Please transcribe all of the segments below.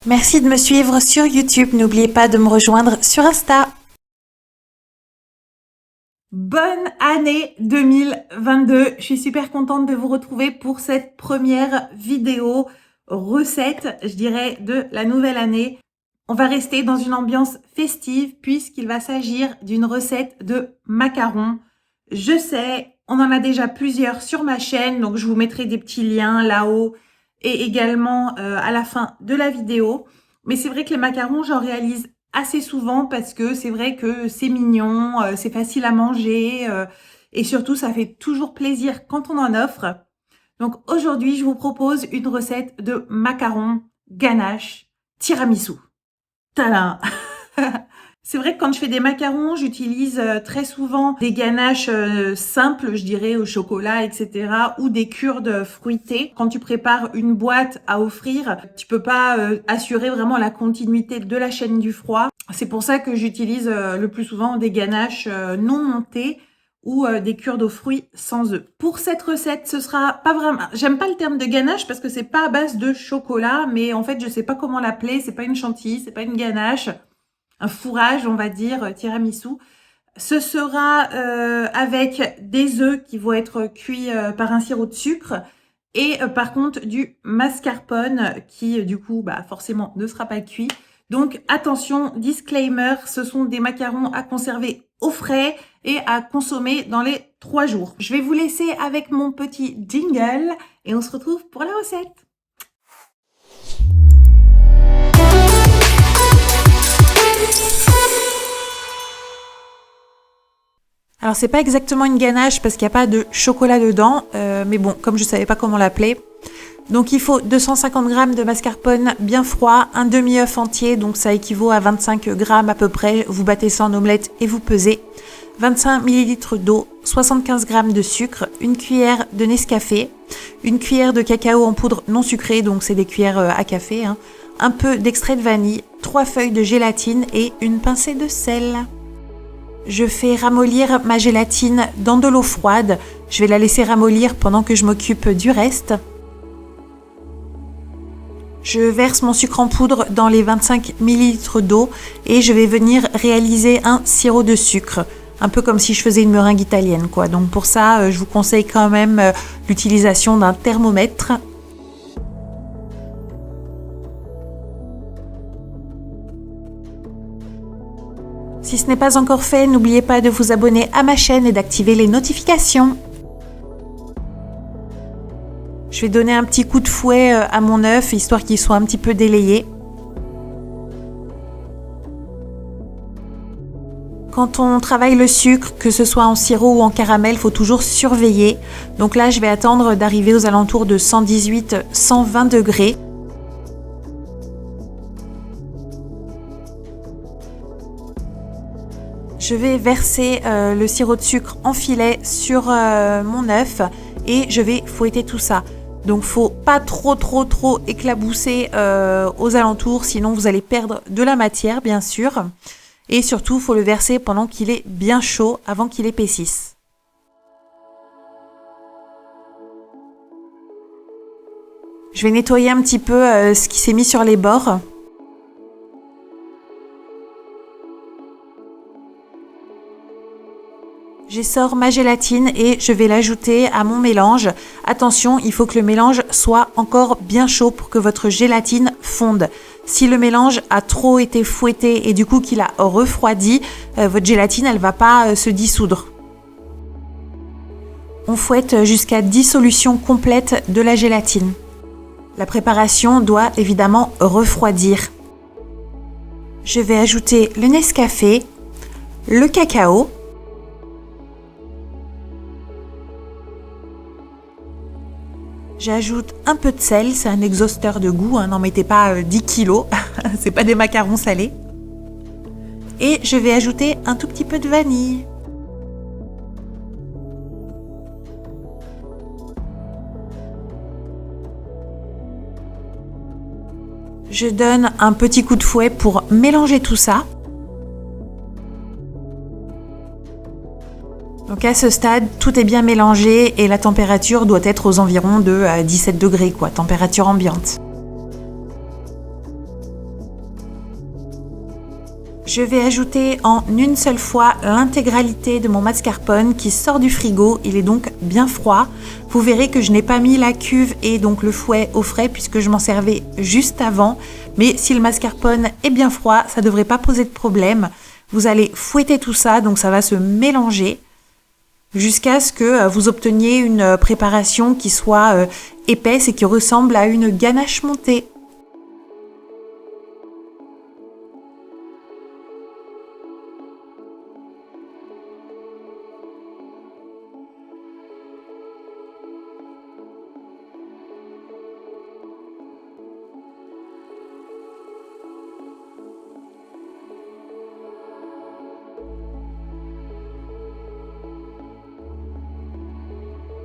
Merci de me suivre sur YouTube. N'oubliez pas de me rejoindre sur Insta. Bonne année 2022. Je suis super contente de vous retrouver pour cette première vidéo recette, je dirais, de la nouvelle année. On va rester dans une ambiance festive puisqu'il va s'agir d'une recette de macarons. Je sais, on en a déjà plusieurs sur ma chaîne, donc je vous mettrai des petits liens là-haut et également à la fin de la vidéo. Mais c'est vrai que les macarons, j'en réalise assez souvent parce que c'est vrai que c'est mignon, c'est facile à manger et surtout ça fait toujours plaisir quand on en offre. Donc aujourd'hui, je vous propose une recette de macarons ganache tiramisu. Tadam! C'est vrai que quand je fais des macarons, j'utilise très souvent des ganaches simples, je dirais, au chocolat, etc. ou des kurdes fruités. Quand tu prépares une boîte à offrir, tu peux pas assurer vraiment la continuité de la chaîne du froid. C'est pour ça que j'utilise le plus souvent des ganaches non montées ou des kurdes aux fruits sans œufs. Pour cette recette, ce sera pas vraiment... J'aime pas le terme de ganache parce que c'est pas à base de chocolat, mais en fait, je sais pas comment l'appeler. C'est pas une chantilly, c'est pas une ganache. Un fourrage, on va dire, tiramisu. Ce sera avec des œufs qui vont être cuits par un sirop de sucre et par contre du mascarpone qui du coup forcément ne sera pas cuit. Donc attention, disclaimer, ce sont des macarons à conserver au frais et à consommer dans les 3 jours. Je vais vous laisser avec mon petit jingle et on se retrouve pour la recette. Alors c'est pas exactement une ganache parce qu'il n'y a pas de chocolat dedans, mais bon, comme je savais pas comment l'appeler. Donc il faut 250 g de mascarpone bien froid, un demi-œuf entier, donc ça équivaut à 25 g à peu près. Vous battez ça en omelette et vous pesez. 25 ml d'eau, 75 g de sucre, une cuillère de Nescafé, une cuillère de cacao en poudre non sucrée, donc c'est des cuillères à café, hein, un peu d'extrait de vanille, 3 feuilles de gélatine et une pincée de sel. Je fais ramollir ma gélatine dans de l'eau froide. Je vais la laisser ramollir pendant que je m'occupe du reste. Je verse mon sucre en poudre dans les 25 ml d'eau et je vais venir réaliser un sirop de sucre. Un peu comme si je faisais une meringue italienne, quoi. Donc pour ça, je vous conseille quand même l'utilisation d'un thermomètre. Si ce n'est pas encore fait, n'oubliez pas de vous abonner à ma chaîne et d'activer les notifications. Je vais donner un petit coup de fouet à mon œuf, histoire qu'il soit un petit peu délayé. Quand on travaille le sucre, que ce soit en sirop ou en caramel, il faut toujours surveiller. Donc là, je vais attendre d'arriver aux alentours de 118-120 degrés. Je vais verser le sirop de sucre en filet sur mon œuf et je vais fouetter tout ça. Donc faut pas trop éclabousser aux alentours, sinon vous allez perdre de la matière bien sûr. Et surtout, faut le verser pendant qu'il est bien chaud, avant qu'il épaississe. Je vais nettoyer un petit peu ce qui s'est mis sur les bords. J'essore ma gélatine et je vais l'ajouter à mon mélange. Attention, il faut que le mélange soit encore bien chaud pour que votre gélatine fonde. Si le mélange a trop été fouetté et du coup qu'il a refroidi, votre gélatine elle va pas se dissoudre. On fouette jusqu'à dissolution complète de la gélatine. La préparation doit évidemment refroidir. Je vais ajouter le Nescafé, le cacao, j'ajoute un peu de sel, c'est un exhausteur de goût, hein, n'en mettez pas 10 kilos, c'est pas des macarons salés. Et je vais ajouter un tout petit peu de vanille. Je donne un petit coup de fouet pour mélanger tout ça. Donc à ce stade, tout est bien mélangé et la température doit être aux environs de 17 degrés, quoi, température ambiante. Je vais ajouter en une seule fois l'intégralité de mon mascarpone qui sort du frigo. Il est donc bien froid. Vous verrez que je n'ai pas mis la cuve et donc le fouet au frais puisque je m'en servais juste avant. Mais si le mascarpone est bien froid, ça ne devrait pas poser de problème. Vous allez fouetter tout ça, donc ça va se mélanger jusqu'à ce que vous obteniez une préparation qui soit épaisse et qui ressemble à une ganache montée.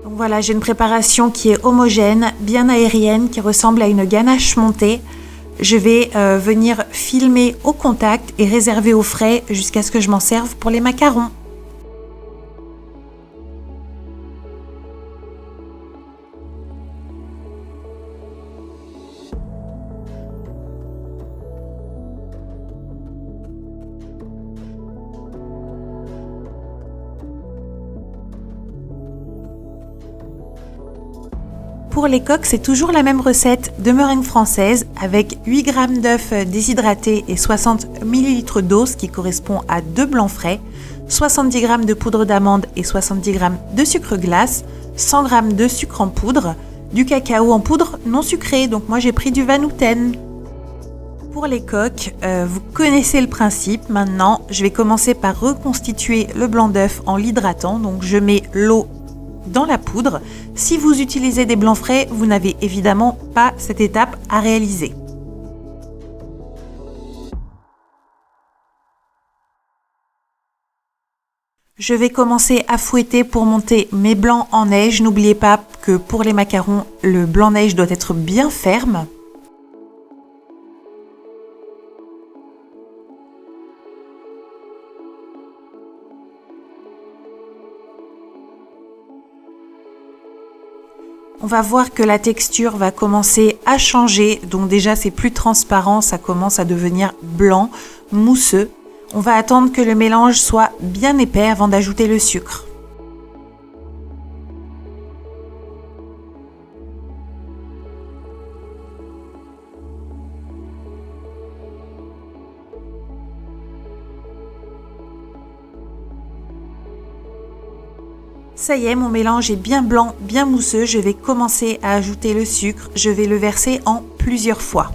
Donc voilà, j'ai une préparation qui est homogène, bien aérienne, qui ressemble à une ganache montée. Je vais venir filmer au contact et réserver au frais jusqu'à ce que je m'en serve pour les macarons. Pour les coques, c'est toujours la même recette de meringue française avec 8 g d'œufs déshydratés et 60 ml d'eau, ce qui correspond à 2 blancs frais, 70 g de poudre d'amande et 70 g de sucre glace, 100 g de sucre en poudre, du cacao en poudre non sucré, donc moi j'ai pris du Vanouten. Pour les coques, vous connaissez le principe. Maintenant, je vais commencer par reconstituer le blanc d'œuf en l'hydratant, donc je mets l'eau dans la poudre. Si vous utilisez des blancs frais, vous n'avez évidemment pas cette étape à réaliser. Je vais commencer à fouetter pour monter mes blancs en neige. N'oubliez pas que pour les macarons, le blanc neige doit être bien ferme. On va voir que la texture va commencer à changer, donc déjà c'est plus transparent, ça commence à devenir blanc, mousseux. On va attendre que le mélange soit bien épais avant d'ajouter le sucre. Ça y est, mon mélange est bien blanc, bien mousseux. Je vais commencer à ajouter le sucre. Je vais le verser en plusieurs fois.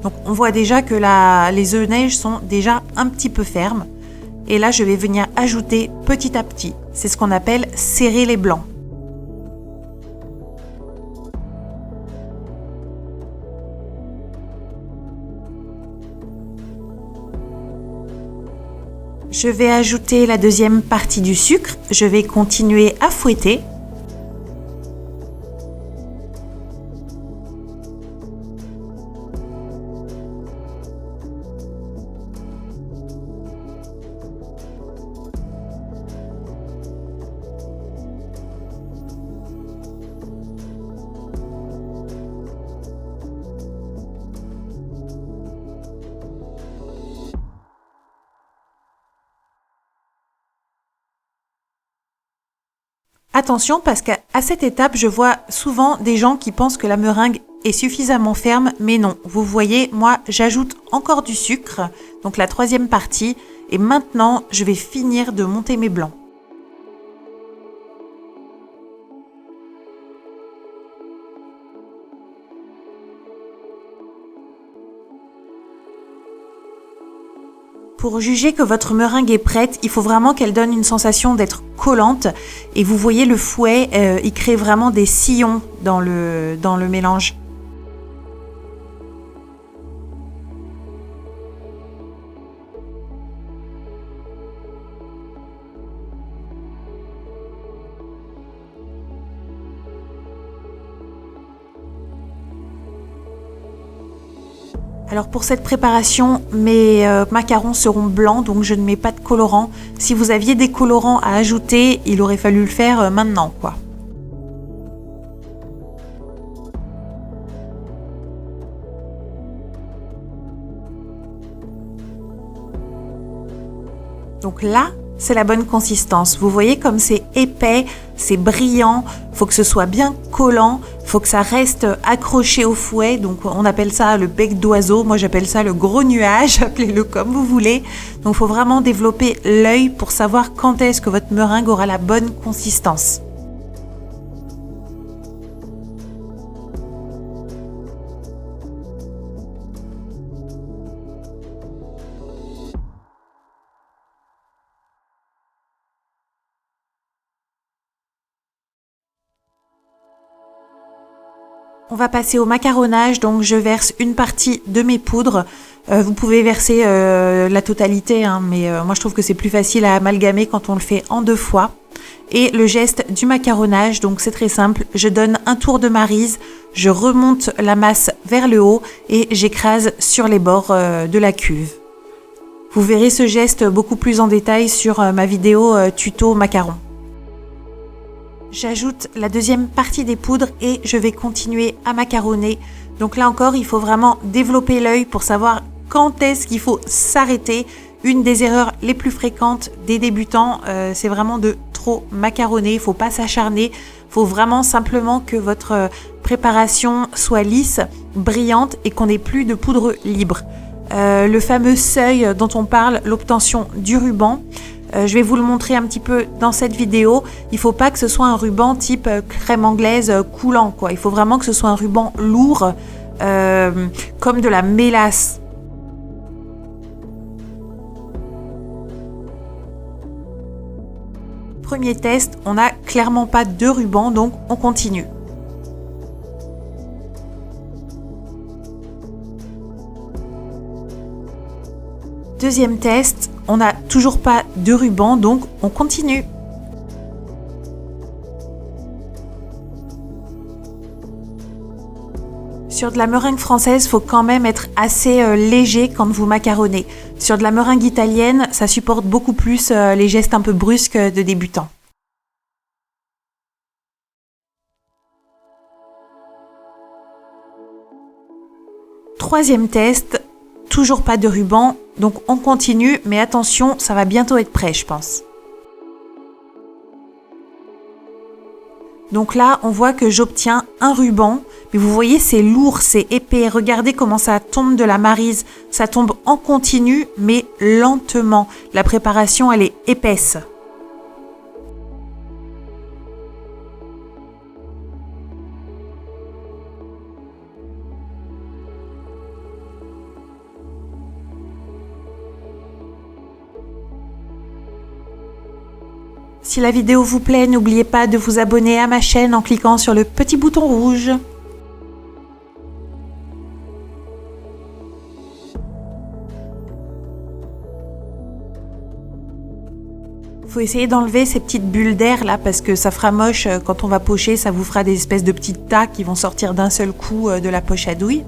Donc on voit déjà que les œufs neige sont déjà un petit peu fermes. Et là, je vais venir ajouter petit à petit. C'est ce qu'on appelle serrer les blancs. Je vais ajouter la deuxième partie du sucre. Je vais continuer à fouetter. Attention parce qu'à cette étape, je vois souvent des gens qui pensent que la meringue est suffisamment ferme, mais non. Vous voyez, moi, j'ajoute encore du sucre, donc la troisième partie, et maintenant, je vais finir de monter mes blancs. Pour juger que votre meringue est prête, il faut vraiment qu'elle donne une sensation d'être collante. Et vous voyez le fouet, il crée vraiment des sillons dans le mélange. Alors pour cette préparation, mes macarons seront blancs, donc je ne mets pas de colorant. Si vous aviez des colorants à ajouter, il aurait fallu le faire maintenant, quoi. Donc là, c'est la bonne consistance. Vous voyez comme c'est épais, c'est brillant, faut que ce soit bien collant, faut que ça reste accroché au fouet. Donc on appelle ça le bec d'oiseau, moi j'appelle ça le gros nuage, appelez-le comme vous voulez. Donc il faut vraiment développer l'œil pour savoir quand est-ce que votre meringue aura la bonne consistance. On va passer au macaronnage, donc je verse une partie de mes poudres. Vous pouvez verser la totalité, hein, mais moi je trouve que c'est plus facile à amalgamer quand on le fait en 2 fois. Et le geste du macaronnage, donc c'est très simple, je donne un tour de maryse, je remonte la masse vers le haut et j'écrase sur les bords de la cuve. Vous verrez ce geste beaucoup plus en détail sur ma vidéo tuto macaron. J'ajoute la deuxième partie des poudres et je vais continuer à macaronner. Donc là encore, il faut vraiment développer l'œil pour savoir quand est-ce qu'il faut s'arrêter. Une des erreurs les plus fréquentes des débutants, c'est vraiment de trop macaronner. Il ne faut pas s'acharner. Il faut vraiment simplement que votre préparation soit lisse, brillante et qu'on n'ait plus de poudre libre. Le fameux seuil dont on parle, l'obtention du ruban. Je vais vous le montrer un petit peu dans cette vidéo. Il ne faut pas que ce soit un ruban type crème anglaise coulant, quoi. Il faut vraiment que ce soit un ruban lourd, comme de la mélasse. Premier test, on n'a clairement pas de ruban, donc on continue. Deuxième test, on n'a toujours pas de ruban, donc on continue. Sur de la meringue française, il faut quand même être assez léger quand vous macaronnez. Sur de la meringue italienne, ça supporte beaucoup plus les gestes un peu brusques de débutants. Troisième test, toujours pas de ruban, donc on continue, mais attention, ça va bientôt être prêt, je pense. Donc là, on voit que j'obtiens un ruban, mais vous voyez, c'est lourd, c'est épais. Regardez comment ça tombe de la maryse. Ça tombe en continu, mais lentement. La préparation, elle est épaisse. Si la vidéo vous plaît, n'oubliez pas de vous abonner à ma chaîne en cliquant sur le petit bouton rouge. Il faut essayer d'enlever ces petites bulles d'air là parce que ça fera moche quand on va pocher, ça vous fera des espèces de petites tas qui vont sortir d'un seul coup de la poche à douille.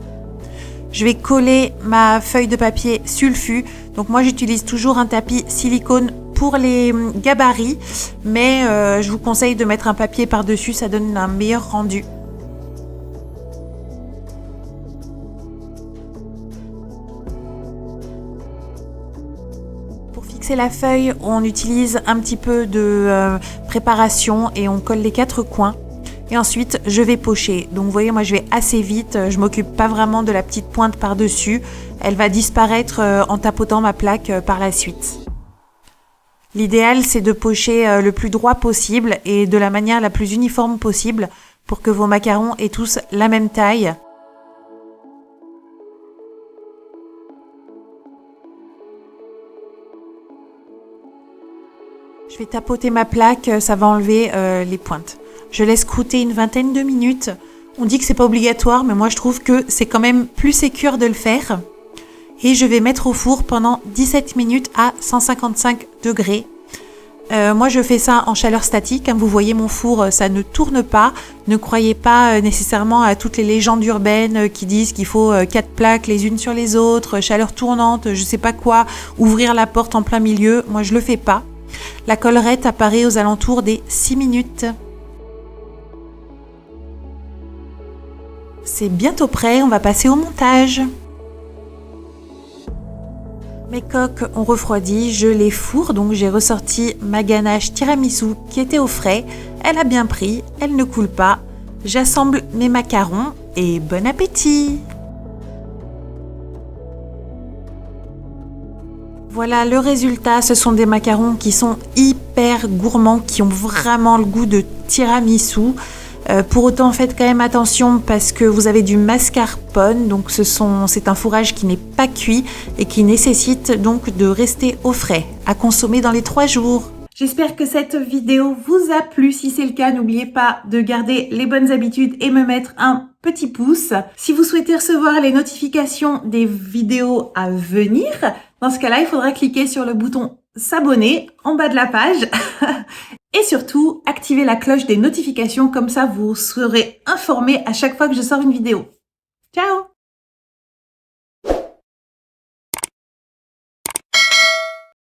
Je vais coller ma feuille de papier sulfu. Donc moi j'utilise toujours un tapis silicone pour les gabarits, mais je vous conseille de mettre un papier par-dessus, ça donne un meilleur rendu. Pour fixer la feuille, on utilise un petit peu de préparation et on colle les 4 coins. Et ensuite, je vais pocher. Donc vous voyez, moi je vais assez vite, je m'occupe pas vraiment de la petite pointe par-dessus. Elle va disparaître en tapotant ma plaque par la suite. L'idéal, c'est de pocher le plus droit possible et de la manière la plus uniforme possible pour que vos macarons aient tous la même taille. Je vais tapoter ma plaque, ça va enlever les pointes. Je laisse croûter une vingtaine de minutes. On dit que c'est pas obligatoire, mais moi je trouve que c'est quand même plus sécure de le faire. Et je vais mettre au four pendant 17 minutes à 155 degrés. Moi je fais ça en chaleur statique. Comme vous voyez, mon four, ça ne tourne pas. Ne croyez pas nécessairement à toutes les légendes urbaines qui disent qu'il faut 4 plaques les unes sur les autres, chaleur tournante, je sais pas quoi, ouvrir la porte en plein milieu. Moi je le fais pas. La collerette apparaît aux alentours des 6 minutes. C'est bientôt prêt, on va passer au montage. Mes coques ont refroidi, je les fourre, donc j'ai ressorti ma ganache tiramisu qui était au frais. Elle a bien pris, elle ne coule pas. J'assemble mes macarons et bon appétit! Voilà le résultat, ce sont des macarons qui sont hyper gourmands, qui ont vraiment le goût de tiramisu. Pour autant, faites quand même attention parce que vous avez du mascarpone, donc c'est un fourrage qui n'est pas cuit et qui nécessite donc de rester au frais, à consommer dans les 3 jours. J'espère que cette vidéo vous a plu. Si c'est le cas, n'oubliez pas de garder les bonnes habitudes et me mettre un petit pouce. Si vous souhaitez recevoir les notifications des vidéos à venir, dans ce cas-là, il faudra cliquer sur le bouton s'abonner en bas de la page. Et surtout, activez la cloche des notifications, comme ça vous serez informé à chaque fois que je sors une vidéo. Ciao!